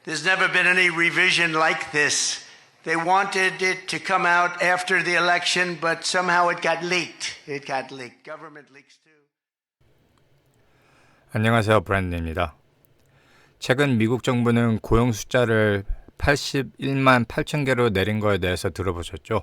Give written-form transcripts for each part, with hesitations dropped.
There's never been any revision like this. They wanted it to come out after the election, but somehow it got leaked. It got leaked. Government leaks too. 안녕하세요. 브랜든입니다. 최근 미국 정부는 고용 숫자를 81만 8천 개로 내린 거에 대해서 들어보셨죠?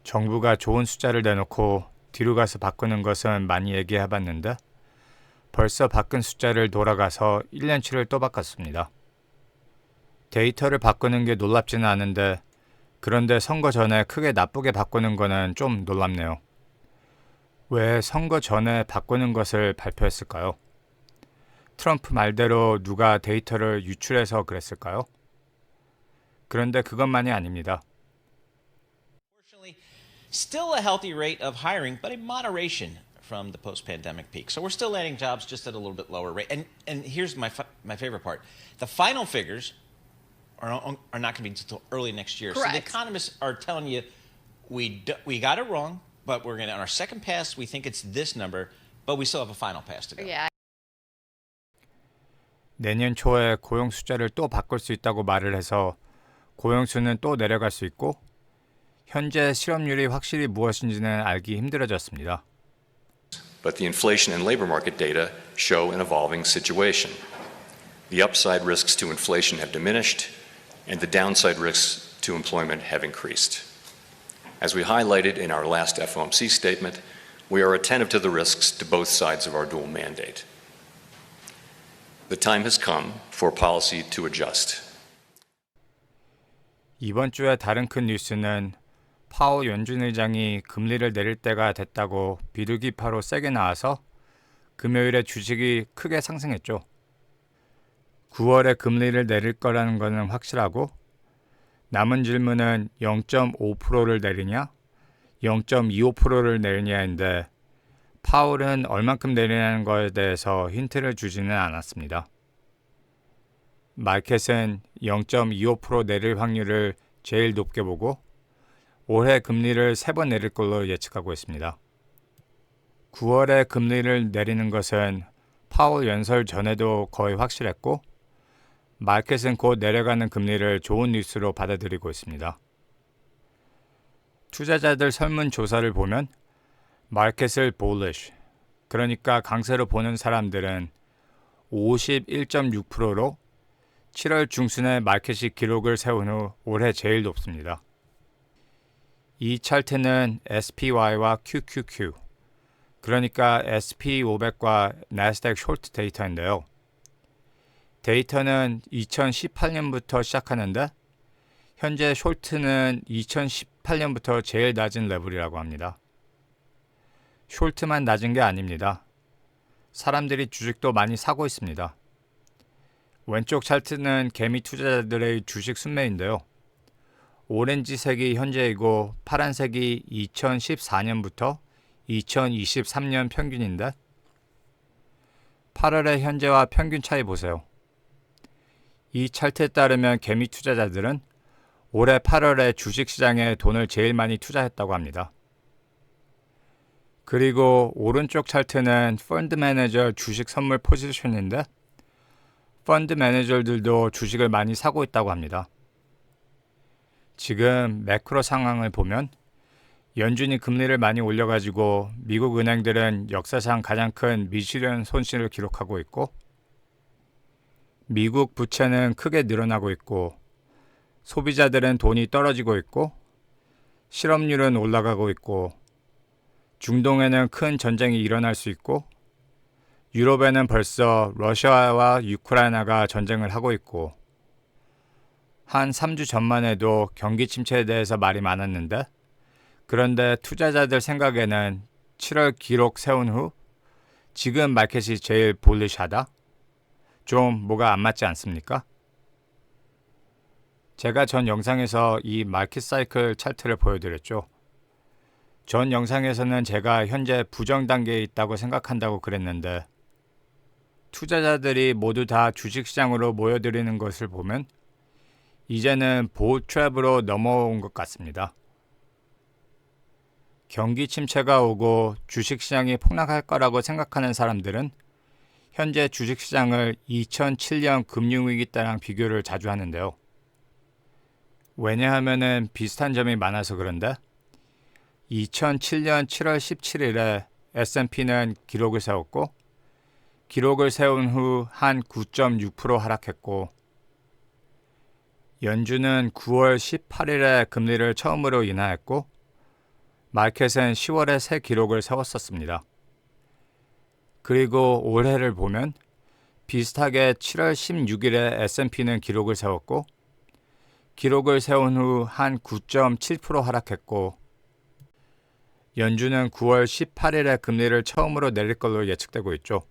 정부가 좋은 숫자를 내놓고 뒤로 가서 바꾸는 것은 많이 얘기해봤는데 벌써 바꾼 숫자를 돌아가서 1년치를 또 바꿨습니다. 데이터를 바꾸는 게 놀랍지는 않은데 그런데 선거 전에 크게 나쁘게 바꾸는 거는 좀 놀랍네요. 왜 선거 전에 바꾸는 것을 발표했을까요? 트럼프 말대로 누가 데이터를 유출해서 그랬을까요? 그런데 그것만이 아닙니다. Still a healthy rate of hiring, but a moderation from the post-pandemic peak. So we're still adding jobs just at a little bit lower rate. And here's my favorite part. The final figures are not going to be until early next year. Correct. So the economists are telling you we got it wrong, but we're going to, on our second pass, we think it's this number, but we still have a final pass to go. Yeah. 내년 초에 고용 숫자를 또 바꿀 수 있다고 말을 해서 고용 수는 또 내려갈 수 있고 현재 실업률이 확실히 무엇인지는 알기 힘들어졌습니다. But the inflation and labor market data show an evolving situation. The upside risks to inflation have diminished, and the downside risks to employment have increased. As we highlighted in our last FOMC statement, we are attentive to the risks to both sides of our dual mandate. The time has come for policy to adjust. 이번 주에 다른 큰 뉴스는 파월 연준 의장이 금리를 내릴 때가 됐다고 비둘기파로 세게 나와서 금요일에 주식이 크게 상승했죠. 9월에 금리를 내릴 거라는 것은 확실하고 남은 질문은 0.5%를 내리냐 0.25%를 내리냐인데 파월은 얼만큼 내리냐는 것에 대해서 힌트를 주지는 않았습니다. 마켓은 0.25% 내릴 확률을 제일 높게 보고 올해 금리를 3번 내릴 걸로 예측하고 있습니다. 9월에 금리를 내리는 것은 파월 연설 전에도 거의 확실했고 마켓은 곧 내려가는 금리를 좋은 뉴스로 받아들이고 있습니다. 투자자들 설문조사를 보면 마켓을 bullish, 그러니까 강세로 보는 사람들은 51.6%로 7월 중순에 마켓이 기록을 세운 후 올해 제일 높습니다. 이 차트는 SPY와 QQQ, 그러니까 SP500과 나스닥 숄트 데이터인데요. 데이터는 2018년부터 시작하는데 현재 숄트는 2018년부터 제일 낮은 레벨이라고 합니다. 숄트만 낮은 게 아닙니다. 사람들이 주식도 많이 사고 있습니다. 왼쪽 차트는 개미 투자자들의 주식 순매인데요. 오렌지색이 현재이고 파란색이 2014년부터 2023년 평균인데 8월의 현재와 평균 차이 보세요. 이 차트에 따르면 개미 투자자들은 올해 8월에 주식시장에 돈을 제일 많이 투자했다고 합니다. 그리고 오른쪽 차트는 펀드 매니저 주식 선물 포지션인데 펀드 매니저들도 주식을 많이 사고 있다고 합니다. 지금 매크로 상황을 보면 연준이 금리를 많이 올려가지고 미국 은행들은 역사상 가장 큰 미실현 손실을 기록하고 있고 미국 부채는 크게 늘어나고 있고 소비자들은 돈이 떨어지고 있고 실업률은 올라가고 있고 중동에는 큰 전쟁이 일어날 수 있고 유럽에는 벌써 러시아와 우크라이나가 전쟁을 하고 있고 한 3주 전만 해도 경기 침체에 대해서 말이 많았는데 그런데 투자자들 생각에는 7월 기록 세운 후 지금 마켓이 제일 볼리시하다? 좀 뭐가 안 맞지 않습니까? 제가 전 영상에서 이 마켓 사이클 차트를 보여드렸죠. 전 영상에서는 제가 현재 부정 단계에 있다고 생각한다고 그랬는데 투자자들이 모두 다 주식시장으로 모여들이는 것을 보면 이제는 볼 트랩으로 넘어온 것 같습니다. 경기 침체가 오고 주식시장이 폭락할 거라고 생각하는 사람들은 현재 주식시장을 2007년 금융위기 때랑 비교를 자주 하는데요. 왜냐하면 비슷한 점이 많아서 그런데 2007년 7월 17일에 S&P는 기록을 세웠고 기록을 세운 후 한 9.6% 하락했고 연준은 9월 18일에 금리를 처음으로 인하했고 마켓은 10월에 새 기록을 세웠었습니다. 그리고 올해를 보면 비슷하게 7월 16일에 S&P는 기록을 세웠고 기록을 세운 후 한 9.7% 하락했고 연준은 9월 18일에 금리를 처음으로 내릴 걸로 예측되고 있죠.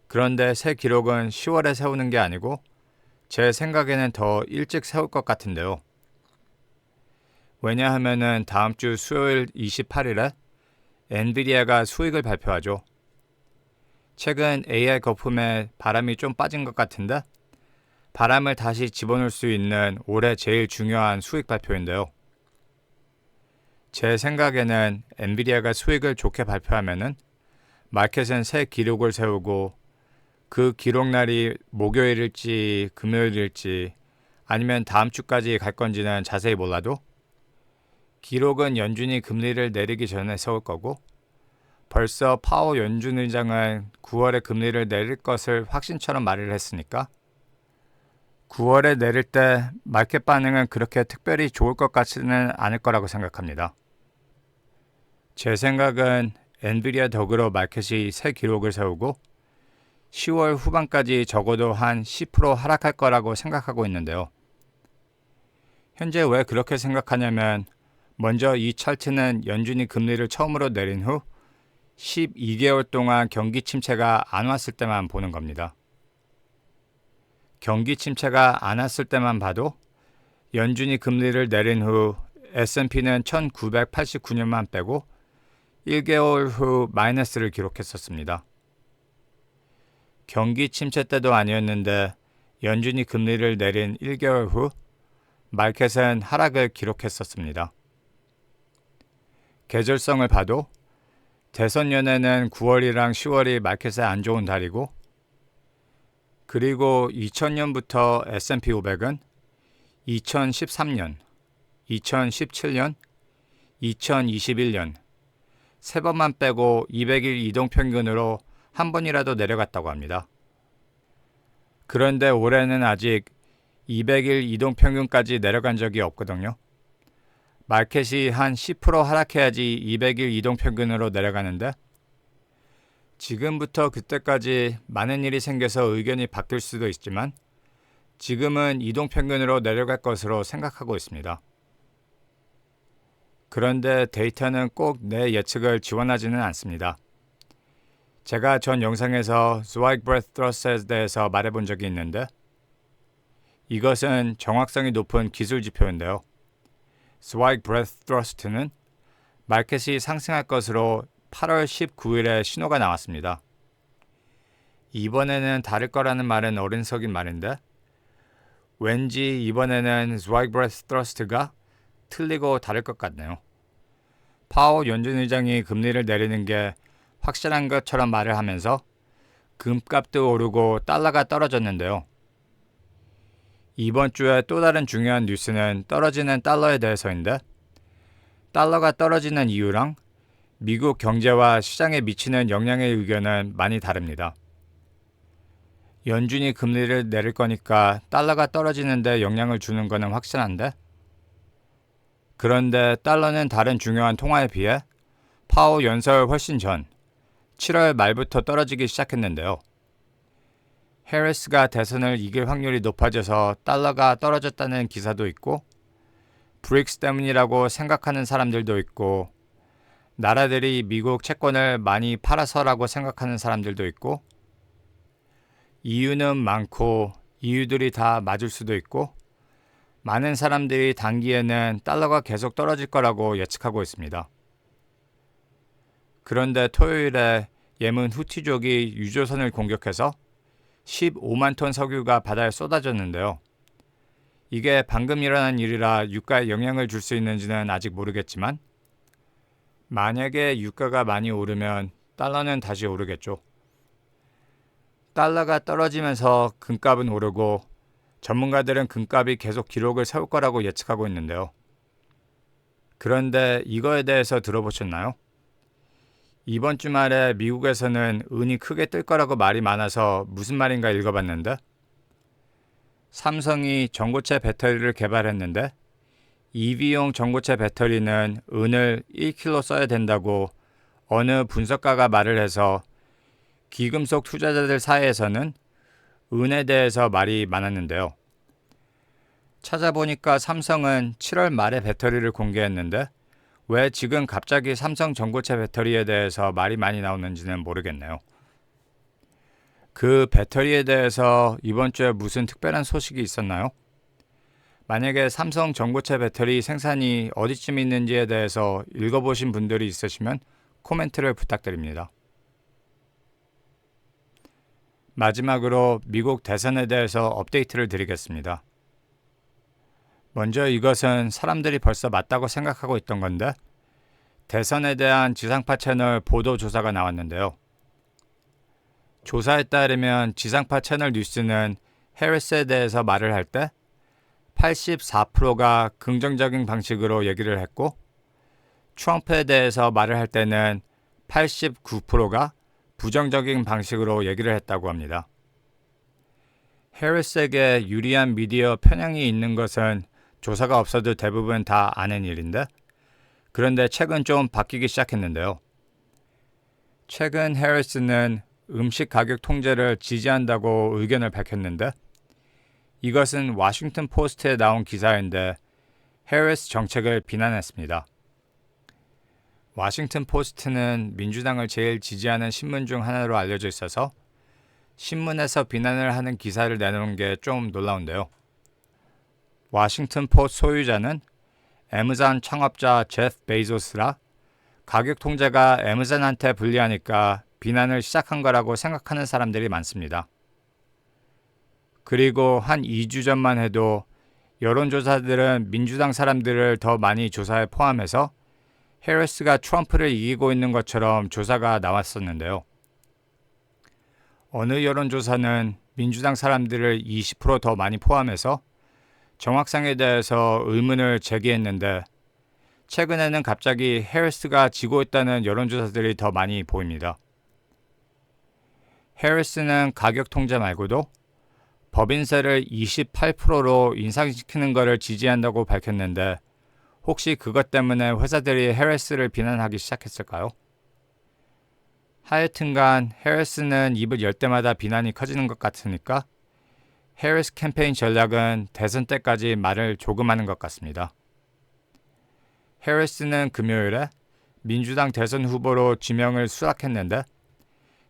그런데 새 기록은 10월에 세우는 게 아니고 제 생각에는 더 일찍 세울 것 같은데요. 왜냐하면 다음 주 수요일 28일에 엔비디아가 수익을 발표하죠. 최근 AI 거품에 바람이 좀 빠진 것 같은데 바람을 다시 집어넣을 수 있는 올해 제일 중요한 수익 발표인데요. 제 생각에는 엔비디아가 수익을 좋게 발표하면은 마켓은 새 기록을 세우고 그 기록날이 목요일일지 금요일일지 아니면 다음 주까지 갈 건지는 자세히 몰라도 기록은 연준이 금리를 내리기 전에 세울 거고 벌써 파워 연준 의장은 9월에 금리를 내릴 것을 확신처럼 말을 했으니까 9월에 내릴 때 마켓 반응은 그렇게 특별히 좋을 것 같지는 않을 거라고 생각합니다. 제 생각은 엔비디아 덕으로 마켓이 새 기록을 세우고 10월 후반까지 적어도 한 10% 하락할 거라고 생각하고 있는데요. 현재 왜 그렇게 생각하냐면 먼저 이 차트는 연준이 금리를 처음으로 내린 후 12개월 동안 경기 침체가 안 왔을 때만 보는 겁니다. 경기 침체가 안 왔을 때만 봐도 연준이 금리를 내린 후 S&P는 1989년만 빼고 1개월 후 마이너스를 기록했었습니다. 경기 침체 때도 아니었는데 연준이 금리를 내린 1개월 후 마켓은 하락을 기록했었습니다. 계절성을 봐도 대선 연에는 9월이랑 10월이 마켓에 안 좋은 달이고 그리고 2000년부터 S&P 500은 2013년, 2017년, 2021년 세 번만 빼고 200일 이동평균으로 한 번이라도 내려갔다고 합니다. 그런데 올해는 아직 200일 이동평균까지 내려간 적이 없거든요. 마켓이 한 10% 하락해야지 200일 이동평균으로 내려가는데 지금부터 그때까지 많은 일이 생겨서 의견이 바뀔 수도 있지만 지금은 이동평균으로 내려갈 것으로 생각하고 있습니다. 그런데 데이터는 꼭 내 예측을 지원하지는 않습니다. 제가 전 영상에서 Zweig Breadth Thrust에 대해서 말해본 적이 있는데 이것은 정확성이 높은 기술 지표인데요. Zweig Breadth Thrust는 마켓이 상승할 것으로 8월 19일에 신호가 나왔습니다. 이번에는 다를 거라는 말은 어른석인 말인데 왠지 이번에는 Zweig Breadth Thrust가 틀리고 다를 것 같네요. 파워 연준 의장이 금리를 내리는 게 확실한 것처럼 말을 하면서 금값도 오르고 달러가 떨어졌는데요. 이번 주에 또 다른 중요한 뉴스는 떨어지는 달러에 대해서인데 달러가 떨어지는 이유랑 미국 경제와 시장에 미치는 영향의 의견은 많이 다릅니다. 연준이 금리를 내릴 거니까 달러가 떨어지는데 영향을 주는 것은 확실한데 그런데 달러는 다른 중요한 통화에 비해 파워 연설 훨씬 전 7월 말부터 떨어지기 시작했는데요. 해리스가 대선을 이길 확률이 높아져서 달러가 떨어졌다는 기사도 있고 브릭스 때문이라고 생각하는 사람들도 있고 나라들이 미국 채권을 많이 팔아서라고 생각하는 사람들도 있고 이유는 많고 이유들이 다 맞을 수도 있고 많은 사람들이 단기에는 달러가 계속 떨어질 거라고 예측하고 있습니다. 그런데 토요일에 예멘 후티족이 유조선을 공격해서 15만 톤 석유가 바다에 쏟아졌는데요. 이게 방금 일어난 일이라 유가에 영향을 줄 수 있는지는 아직 모르겠지만 만약에 유가가 많이 오르면 달러는 다시 오르겠죠. 달러가 떨어지면서 금값은 오르고 전문가들은 금값이 계속 기록을 세울 거라고 예측하고 있는데요. 그런데 이거에 대해서 들어보셨나요? 이번 주말에 미국에서는 은이 크게 뜰 거라고 말이 많아서 무슨 말인가 읽어봤는데 삼성이 전고체 배터리를 개발했는데 EV용 전고체 배터리는 은을 1kg 써야 된다고 어느 분석가가 말을 해서 귀금속 투자자들 사이에서는 은에 대해서 말이 많았는데요. 찾아보니까 삼성은 7월 말에 배터리를 공개했는데 왜 지금 갑자기 삼성 전고체 배터리에 대해서 말이 많이 나오는지는 모르겠네요. 그 배터리에 대해서 이번 주에 무슨 특별한 소식이 있었나요? 만약에 삼성 전고체 배터리 생산이 어디쯤 있는지에 대해서 읽어보신 분들이 있으시면 코멘트를 부탁드립니다. 마지막으로 미국 대선에 대해서 업데이트를 드리겠습니다. 먼저 이것은 사람들이 벌써 맞다고 생각하고 있던 건데 대선에 대한 지상파 채널 보도 조사가 나왔는데요. 조사에 따르면 지상파 채널 뉴스는 해리스에 대해서 말을 할 때 84%가 긍정적인 방식으로 얘기를 했고 트럼프에 대해서 말을 할 때는 89%가 부정적인 방식으로 얘기를 했다고 합니다. 해리스에게 유리한 미디어 편향이 있는 것은 조사가 없어도 대부분 다 아는 일인데 그런데 최근 좀 바뀌기 시작했는데요. 최근 해리스는 음식 가격 통제를 지지한다고 의견을 밝혔는데 이것은 워싱턴 포스트에 나온 기사인데 해리스 정책을 비난했습니다. 워싱턴 포스트는 민주당을 제일 지지하는 신문 중 하나로 알려져 있어서 신문에서 비난을 하는 기사를 내놓은 게 좀 놀라운데요. 워싱턴 포스트 소유자는 애마존 창업자 제프 베이조스라 가격 통제가 애마존한테 불리하니까 비난을 시작한 거라고 생각하는 사람들이 많습니다. 그리고 한 2주 전만 해도 여론조사들은 민주당 사람들을 더 많이 조사에 포함해서 해리스가 트럼프를 이기고 있는 것처럼 조사가 나왔었는데요. 어느 여론조사는 민주당 사람들을 20% 더 많이 포함해서 정확성에 대해서 의문을 제기했는데 최근에는 갑자기 해리스가 지고 있다는 여론조사들이 더 많이 보입니다. 해리스는 가격 통제 말고도 법인세를 28%로 인상시키는 것을 지지한다고 밝혔는데 혹시 그것 때문에 회사들이 해리스를 비난하기 시작했을까요? 하여튼간 해리스는 입을 열 때마다 비난이 커지는 것 같으니까 해리스 캠페인 전략은 대선 때까지 말을 조금 하는 것 같습니다. 해리스는 금요일에 민주당 대선 후보로 지명을 수락했는데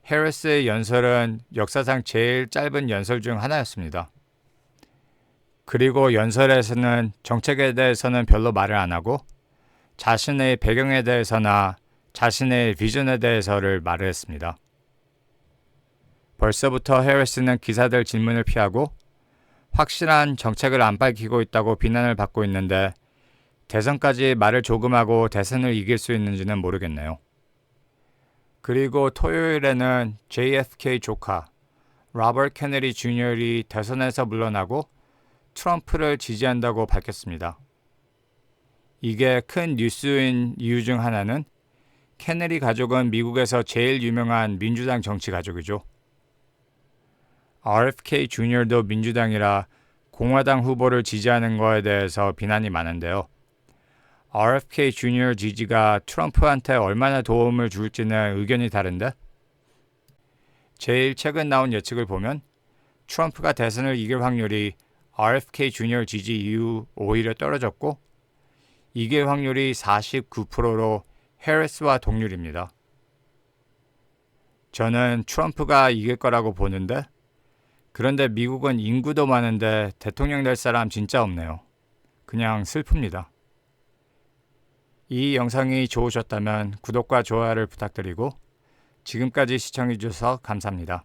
해리스의 연설은 역사상 제일 짧은 연설 중 하나였습니다. 그리고 연설에서는 정책에 대해서는 별로 말을 안 하고 자신의 배경에 대해서나 자신의 비전에 대해서를 말을 했습니다. 벌써부터 해리스는 기사들 질문을 피하고 확실한 정책을 안 밝히고 있다고 비난을 받고 있는데 대선까지 말을 조금 하고 대선을 이길 수 있는지는 모르겠네요. 그리고 토요일에는 JFK 조카 로버트 케네디 주니어이 대선에서 물러나고 트럼프를 지지한다고 밝혔습니다. 이게 큰 뉴스인 이유 중 하나는 케네디 가족은 미국에서 제일 유명한 민주당 정치 가족이죠. RFK 주니어도 민주당이라 공화당 후보를 지지하는 거에 대해서 비난이 많은데요. RFK 주니어 지지가 트럼프한테 얼마나 도움을 줄지는 의견이 다른데 제일 최근 나온 예측을 보면 트럼프가 대선을 이길 확률이 RFK 주니어 지지 이후 오히려 떨어졌고 이길 확률이 49%로 해리스와 동률입니다. 저는 트럼프가 이길 거라고 보는데 그런데 미국은 인구도 많은데 대통령 될 사람 진짜 없네요. 그냥 슬픕니다. 이 영상이 좋으셨다면 구독과 좋아요를 부탁드리고 지금까지 시청해주셔서 감사합니다.